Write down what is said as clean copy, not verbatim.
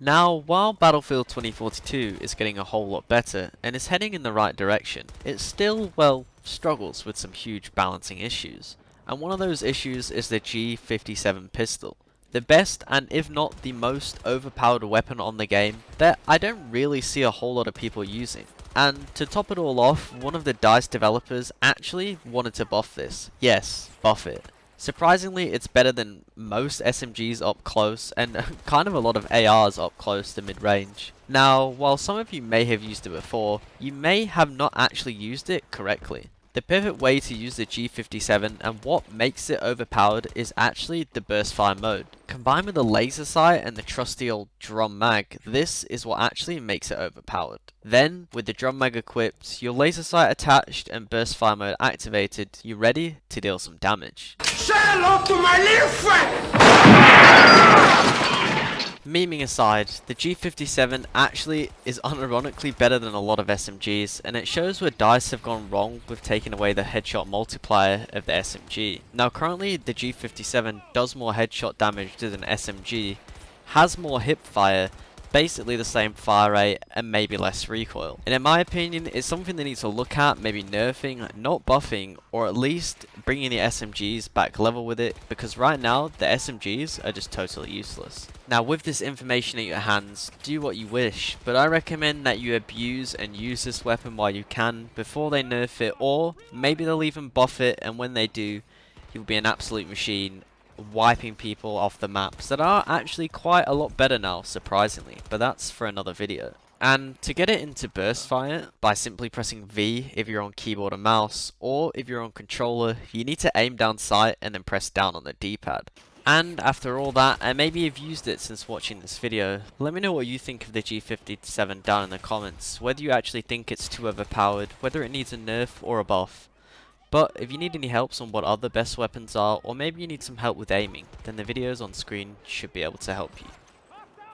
Now, while Battlefield 2042 is getting a whole lot better and is heading in the right direction, it still, well, struggles with some huge balancing issues. And one of those issues is the G57 pistol. The best and if not the most overpowered weapon on the game that I don't really see a whole lot of people using. And to top it all off, one of the DICE developers actually wanted to buff this. Yes, buff it. Surprisingly, it's better than most SMGs up close and kind of a lot of ARs up close to mid-range. Now, while some of you may have used it before, you may have not actually used it correctly. The perfect way to use the G57 and what makes it overpowered is actually the burst fire mode. Combined with the laser sight and the trusty old drum mag, this is what actually makes it overpowered. Then, with the drum mag equipped, your laser sight attached and burst fire mode activated, you're ready to deal some damage. Say hello to my little friend! Memeing aside, the G57 actually is unironically better than a lot of SMGs, and it shows where DICE have gone wrong with taking away the headshot multiplier of the SMG. Now currently the G57 does more headshot damage than an SMG, has more hip fire, basically the same fire rate and maybe less recoil. And in my opinion, it's something they need to look at, maybe nerfing, not buffing, or at least bringing the SMGs back level with it, because right now the SMGs are just totally useless. Now with this information at your hands, do what you wish, but I recommend that you abuse and use this weapon while you can before they nerf it, or maybe they'll even buff it, and when they do, you'll be an absolute machine, wiping people off the maps that are actually quite a lot better now, surprisingly, but that's for another video. And to get it into burst fire, by simply pressing V if you're on keyboard and mouse, or if you're on controller, you need to aim down sight and then press down on the D-pad. And after all that, and maybe you've used it since watching this video, let me know what you think of the G57 down in the comments, whether you actually think it's too overpowered, whether it needs a nerf or a buff. But if you need any helps on what other best weapons are, or maybe you need some help with aiming, then the videos on screen should be able to help you.